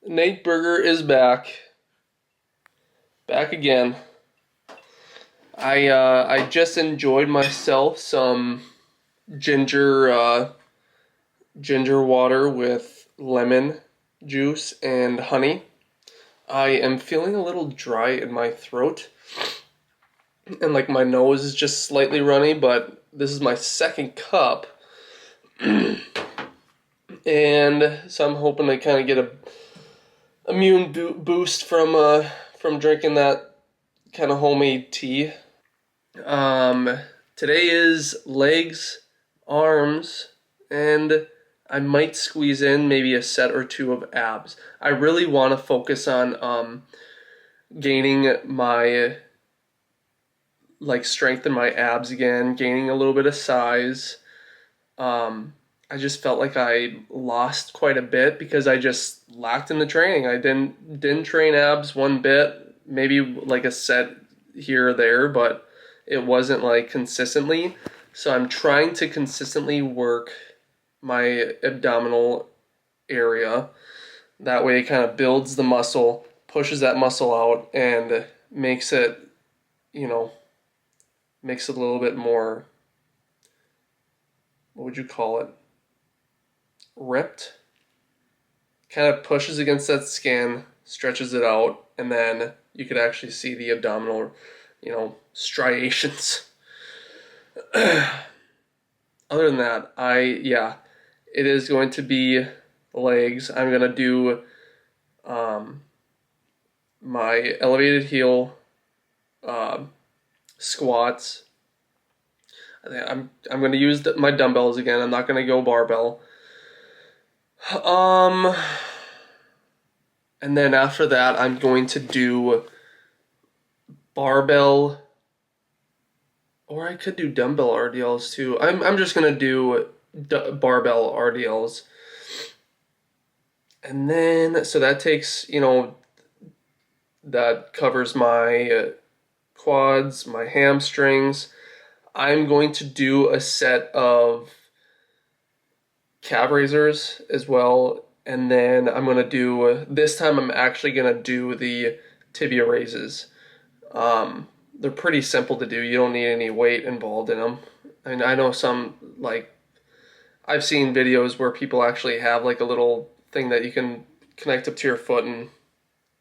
Nate Burger is back. Back again. I just enjoyed myself some ginger ginger water with lemon juice and honey. I am feeling a little dry in my throat and like my nose is just slightly runny, but this is my second cup. And so I'm hoping to kind of get a immune boost from drinking that kind of homemade tea. Um, Today is legs, arms, and I might squeeze in maybe a set or two of abs. I really want to focus on gaining my like strength in my abs again, gaining a little bit of size. I just felt like I lost quite a bit because I just lacked in the training. I didn't train abs one bit, maybe like a set here or there, but it wasn't like consistently. So I'm trying to consistently work my abdominal area. That way it kind of builds the muscle, pushes that muscle out, and makes it, you know, makes it a little bit more, what would you call it? Ripped. Kind of pushes against that skin, stretches it out, and then you could actually see the abdominal, striations. Other than that, it is going to be legs. I'm gonna do my elevated heel squats. I'm gonna use my dumbbells again. I'm not gonna go barbell. Um, and then after that, I'm going to do barbell, or I could do dumbbell RDLs too. I'm just gonna do barbell RDLs, and then so that takes that covers my quads, my hamstrings. I'm going to do a set of calf raisers as well, and then I'm gonna do this time. I'm actually gonna do the tibia raises. They're pretty simple to do. You don't need any weight involved in them. And I know some like I've seen videos where people actually have like a little thing that you can connect up to your foot and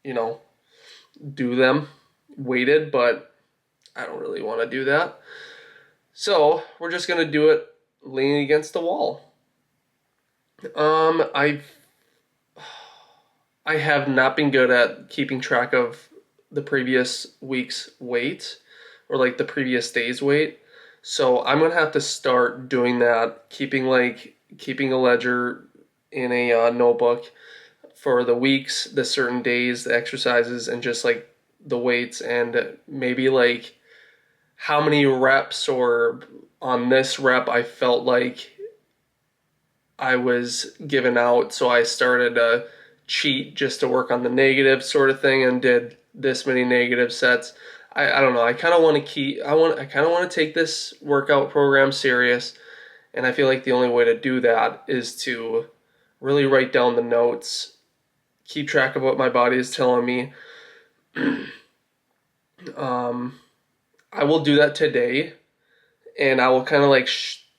you know do them weighted, but I don't really want to do that. So we're just gonna do it leaning against the wall. I have not been good at keeping track of the previous week's weight or like the previous day's weight. So I'm gonna have to start doing that, keeping a ledger in a notebook for the weeks, the certain days, the exercises, and just like the weights, and maybe like how many reps or on this rep I felt like I was given out. So I started a cheat just to work on the negative sort of thing and did this many negative sets. I don't know. I kind of want to I kind of want to take this workout program serious, and I feel like the only way to do that is to really write down the notes, keep track of what my body is telling me. I will do that today, and I will kind of like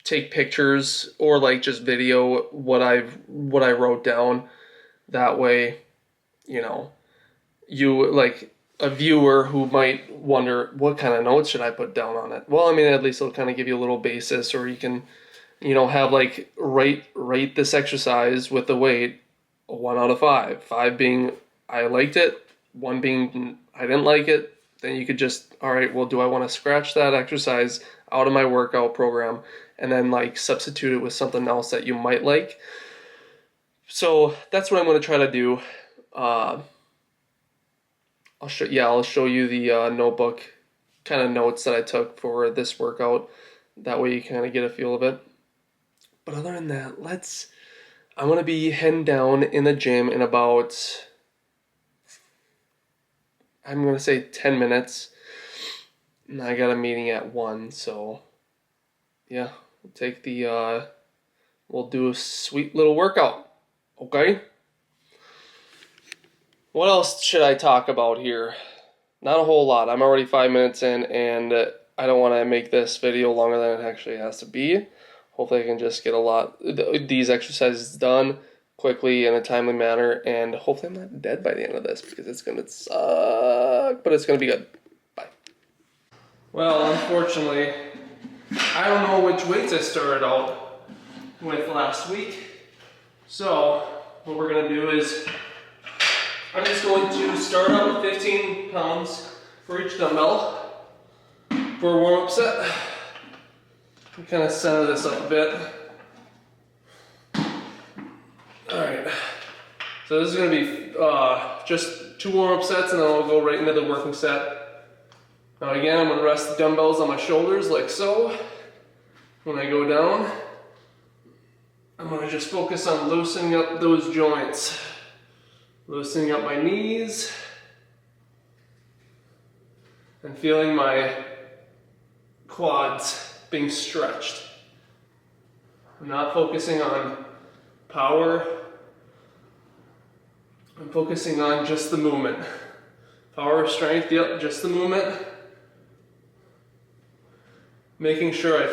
take pictures or like just video what I wrote down. That way, you know, you like a viewer who might wonder what kind of notes should I put down on it. Well, I mean, at least it'll kind of give you a little basis, or you can, have like rate this exercise with the weight, a 1 out of 5. 5 being I liked it, 1 being I didn't like it. Then you could just, all right, well, do I want to scratch that exercise out of my workout program and then like substitute it with something else that you might like? So that's what I'm going to try to do. I'll show you the notebook kind of notes that I took for this workout. That way you kind of get a feel of it. But other than that, I'm going to be heading down in the gym in about, I'm going to say 10 minutes. And I got a meeting at 1, so yeah, we'll do a sweet little workout. Okay? What else should I talk about here? Not a whole lot. I'm already 5 minutes in, and I don't want to make this video longer than it actually has to be. Hopefully I can just get a lot these exercises done quickly in a timely manner, and hopefully I'm not dead by the end of this, because it's gonna suck, but it's gonna be good. Bye. Well, unfortunately, I don't know which weights I started out with last week. So what we're gonna do is I'm just going to start out with 15 pounds for each dumbbell for a warm-up set. I'm kind of center this up a bit. Alright, so this is going to be just 2 warm-up sets, and then I'll go right into the working set. Now again, I'm going to rest the dumbbells on my shoulders like so. When I go down, I'm going to just focus on loosening up those joints. Loosening up my knees and feeling my quads being stretched. I'm not focusing on power. I'm focusing on just the movement. Power, strength, yep, just the movement. Making sure I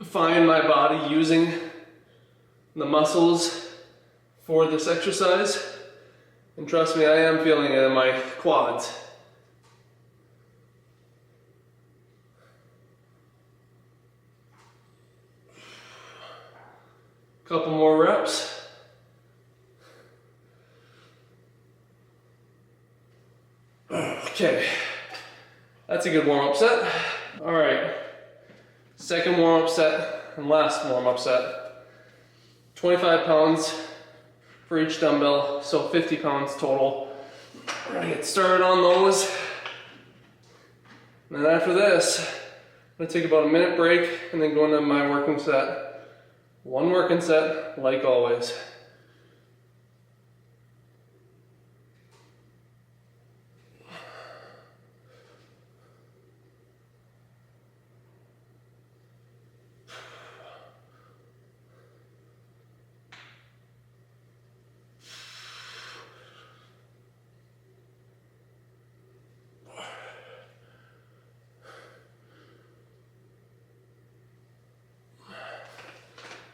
find my body using the muscles for this exercise, and trust me, I am feeling it in my quads. Couple more reps. Okay, that's a good warm-up set. All right, second warm-up set and last warm-up set. 25 pounds for each dumbbell, so 50 pounds total. We're gonna get started on those. And then after this, I'm gonna take about a minute break and then go into my working set. One working set, like always.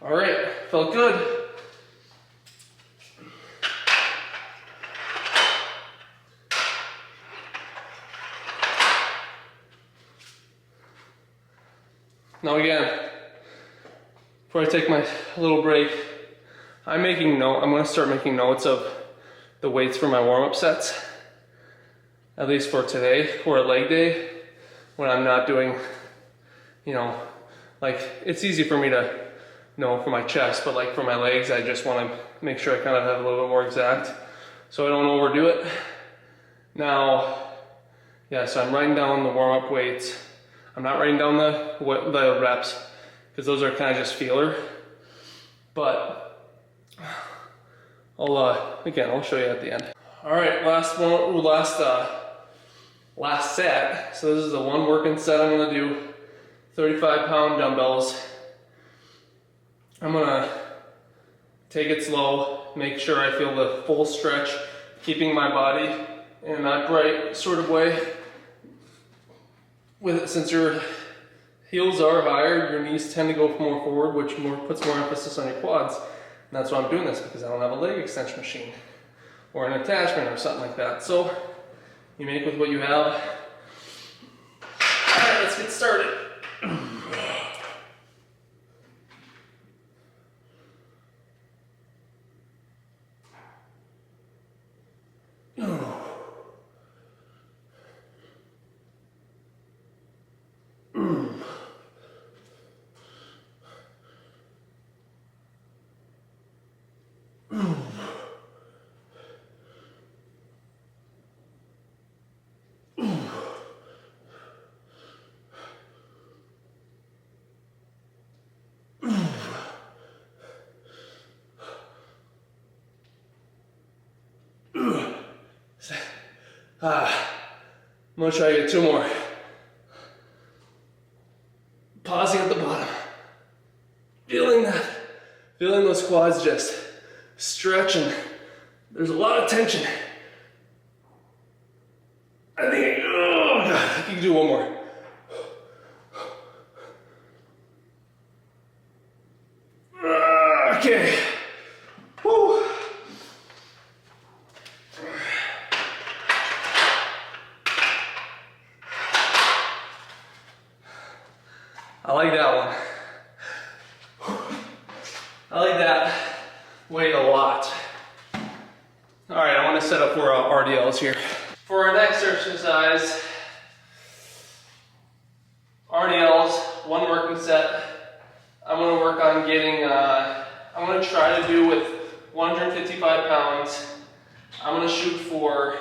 All right, felt good. Now again, before I take my little break, I'm going to start making notes of the weights for my warm-up sets, at least for today, for a leg day, when I'm not doing, like, it's easy for me to know for my chest, but like for my legs, I just want to make sure I kind of have a little bit more exact so I don't overdo it. Now, yeah, so I'm writing down the warm-up weights. I'm not writing down the reps because those are kind of just feeler, but I'll show you at the end. All right, last set. So this is the one working set I'm gonna do. 35-pound dumbbells. I'm gonna take it slow, make sure I feel the full stretch, keeping my body in an upright sort of way. Since your heels are higher, your knees tend to go more forward, which puts more emphasis on your quads. And that's why I'm doing this, because I don't have a leg extension machine or an attachment or something like that. So you make with what you have. All right, let's get started. I'm gonna try to get 2 more. Pausing at the bottom. Feeling those quads just stretch and There's a lot of tension. I think, oh God, I can do one more. Okay. Woo. I like that one. I like that weight a lot. All right, I want to set up for RDLs here. For our next exercise, RDLs, one working set. I'm going to work on getting, I'm going to try to do with 155 pounds. I'm going to shoot for,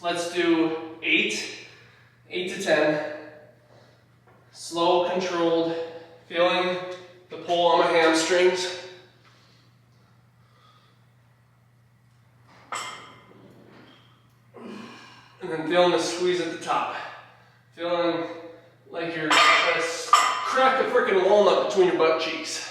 let's do 8 to 10. Slow, controlled, feeling the pull on my hamstrings. And then feeling the squeeze at the top. Feeling like you're trying to crack a freaking walnut between your butt cheeks.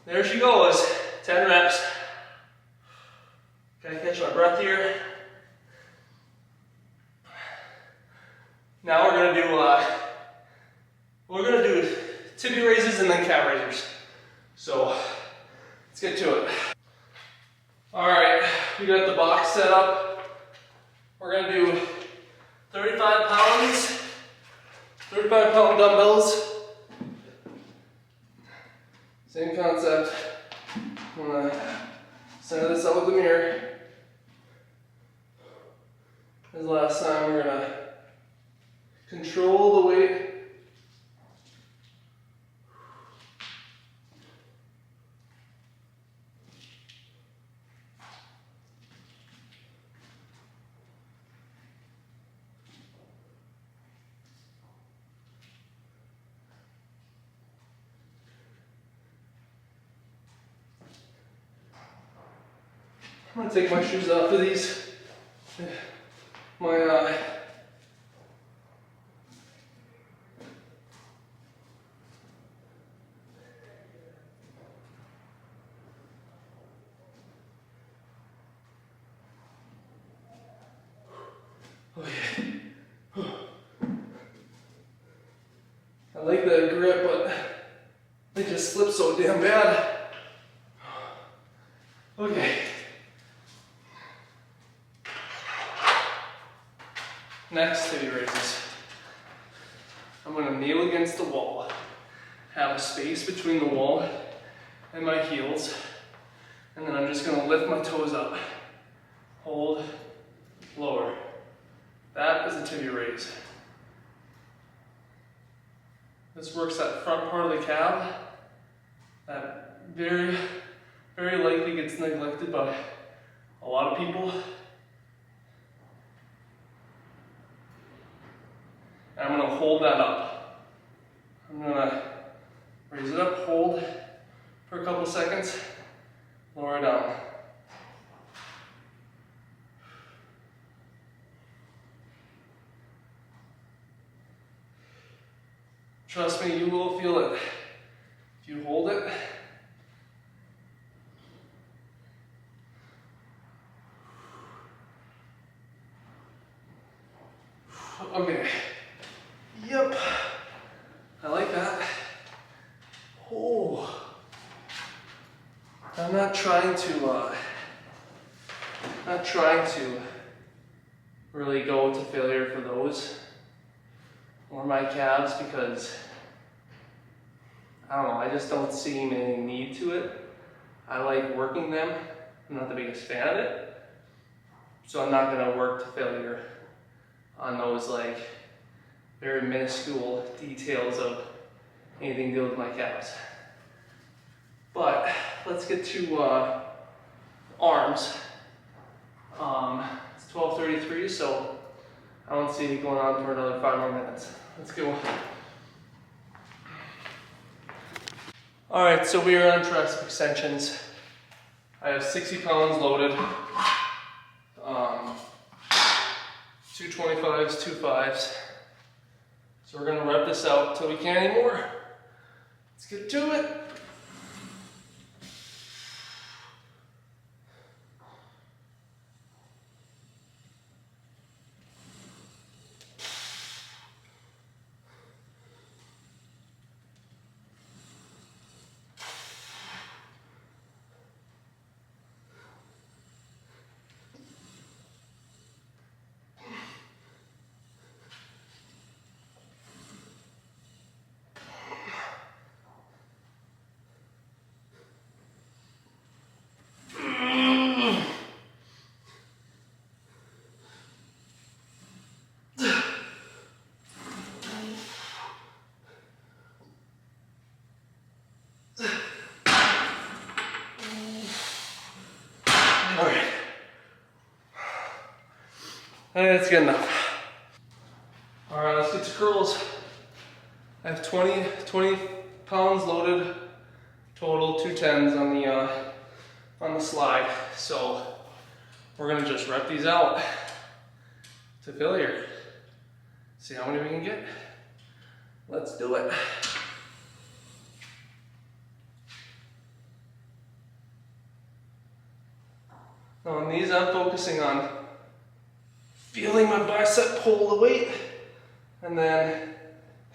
There she goes, 10 reps. Gotta catch my breath here. Now we're gonna do tibia raises and then calf raisers. So let's get to it. All right, we got the box set up. We're gonna do 35 pounds, 35-pound dumbbells. Same concept. I'm gonna center this up with the mirror. As last time, we're gonna control the weight. I'm gonna take my shoes off for these. Okay. I like the grip, but they just slip so damn bad. Okay. Next, tibia raises. I'm going to kneel against the wall, have a space between the wall and my heels, and then I'm just going to lift my toes up, hold, lower. That is a tibia raise. This works that front part of the calf that very, very likely gets neglected by a lot of people. And I'm going to hold that up. I'm going to raise it up, hold for a couple seconds, lower it down. Trust me, you will feel it. If you hold it, okay. Yep. I like that. Oh. I'm not trying to really go to failure for those or my calves because I don't know, I just don't see any need to it. I like working them. I'm not the biggest fan of it. So I'm not gonna work to failure on those like very minuscule details of anything to do with my calves. But let's get to arms. It's 12:33, so I don't see it going on for another 5 more minutes. Let's go. All right, so we are on tricep extensions. I have 60 pounds loaded. 225s, 2.5s. So we're gonna rep this out till we can't anymore. Let's get to it. I think that's good enough. All right, let's get to curls. I have 20 pounds loaded, total 210s on the slide. So we're gonna just rep these out to failure. See how many we can get. Let's do it. Now on these, I'm focusing on feeling my bicep pull the weight and then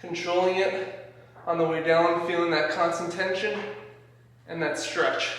controlling it on the way down, feeling that constant tension and that stretch.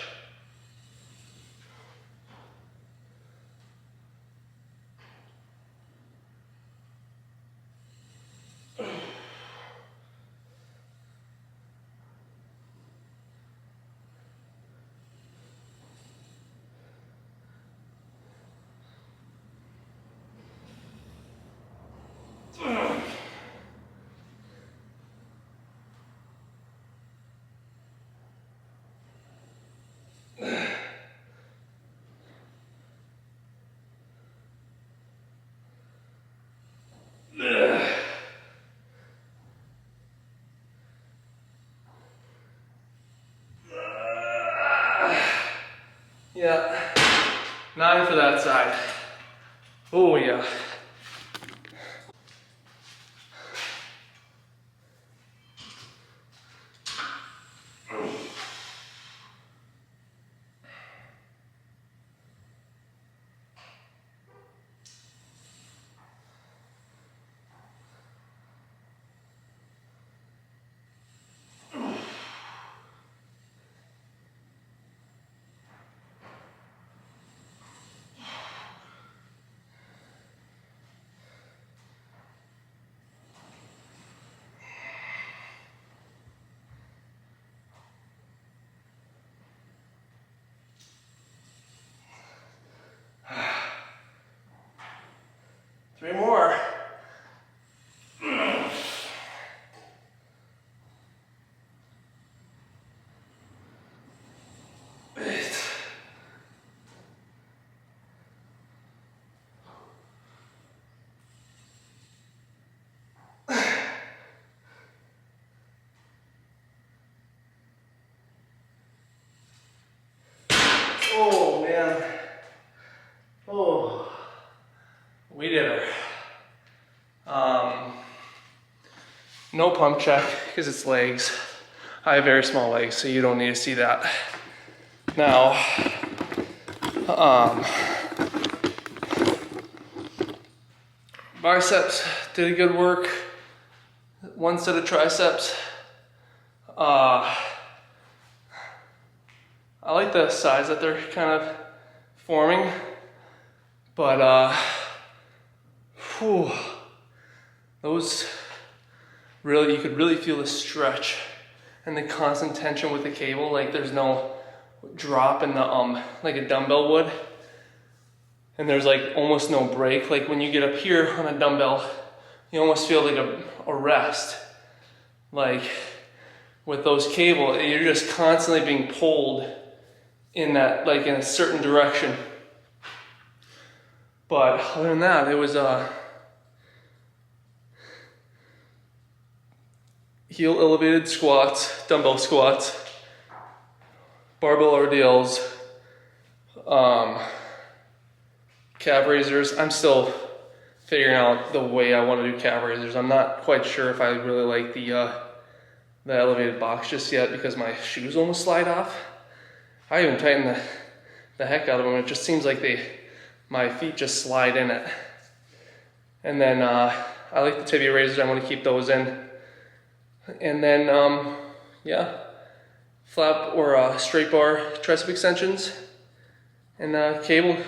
Yeah, 9 for that side. Oh yeah. Three more. Oh man. Oh, we did it. No pump check because it's legs. I have very small legs, so you don't need to see that. Now, biceps did a good work. One set of triceps. I like the size that they're kind of forming, but Whew. Those really, you could really feel the stretch and the constant tension with the cable. Like there's no drop in the like a dumbbell would, and there's like almost no break. Like when you get up here on a dumbbell, you almost feel like a rest. Like with those cable, you're just constantly being pulled in that, like in a certain direction. But other than that, it was heel elevated squats, dumbbell squats, barbell RDLs, calf raisers. I'm still figuring out the way I want to do calf raisers. I'm not quite sure if I really like the elevated box just yet because my shoes almost slide off. I even tighten the heck out of them. It just seems like my feet just slide in it. And then I like the tibia raisers. I want to keep those in. And then, yeah, flap or straight bar tricep extensions. And cable,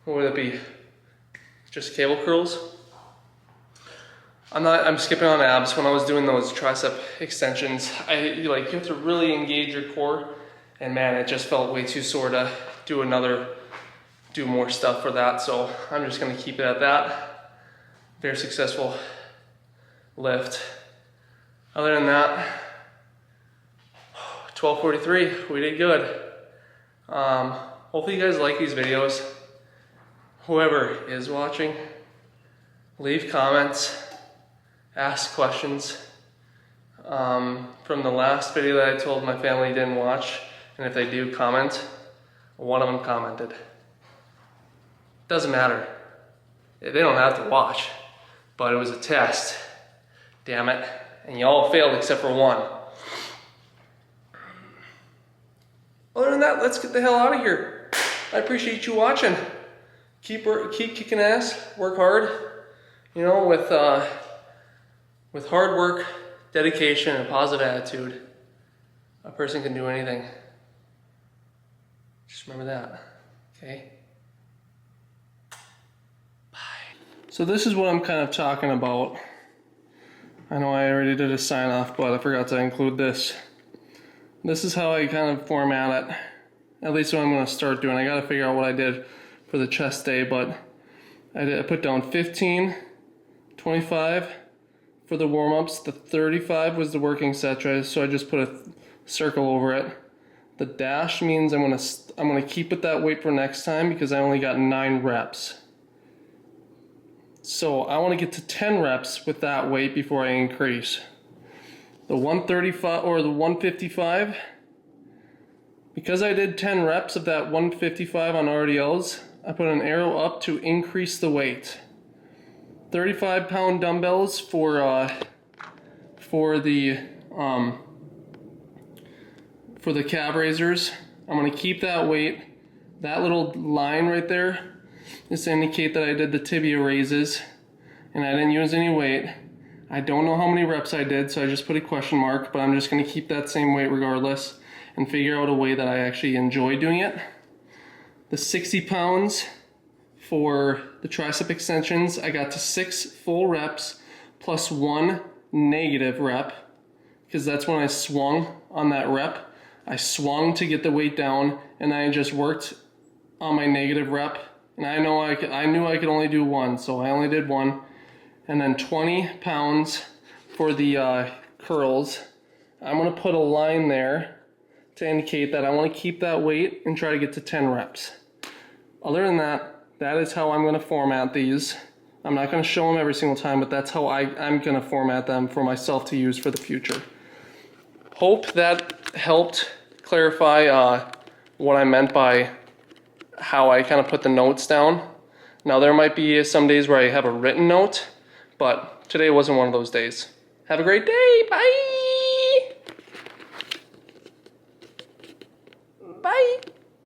what would it be? Just cable curls. I'm skipping on abs. When I was doing those tricep extensions, you have to really engage your core. And man, it just felt way too sore to do more stuff for that. So I'm just gonna keep it at that. Very successful lift. Other than that, 12:43, we did good. Hopefully you guys like these videos. Whoever is watching, leave comments, ask questions. From the last video that I told my family didn't watch, and if they do comment, one of them commented. Doesn't matter. They don't have to watch, but it was a test. Damn it. And you all failed except for one. Other than that, let's get the hell out of here. I appreciate you watching. Keep kicking ass, work hard. You know, with hard work, dedication, and a positive attitude, a person can do anything. Just remember that, okay? Bye. So this is what I'm kind of talking about. I know I already did a sign off, but I forgot to include this. This is how I kind of format it. At least what I'm going to start doing. I got to figure out what I did for the chest day, but I put down 15, 25 for the warm-ups. The 35 was the working set, so I just put a circle over it. The dash means I'm gonna keep it that weight for next time because I only got 9 reps. So I want to get to 10 reps with that weight before I increase. The 135 or the 155, because I did 10 reps of that 155 on RDLs, I put an arrow up to increase the weight. 35-pound dumbbells for the calf raisers. I'm going to keep that weight. That little line right there is to indicate that I did the tibia raises and I didn't use any weight. I don't know how many reps I did, so I just put a question mark, but I'm just going to keep that same weight regardless and figure out a way that I actually enjoy doing it. The 60 pounds for the tricep extensions, I got to 6 full reps plus 1 negative rep, because that's when I swung on that rep. I swung to get the weight down, and I just worked on my negative rep. And I knew I could only do 1, so I only did 1. And then 20 pounds for the curls. I'm gonna put a line there to indicate that I want to keep that weight and try to get to 10 reps. Other than that, that is how I'm going to format these. I'm not going to show them every single time, but that's how I'm going to format them for myself to use for the future. Hope that helped clarify what I meant by how I kind of put the notes down. Now there might be some days where I have a written note, but today wasn't one of those days. Have a great day, bye!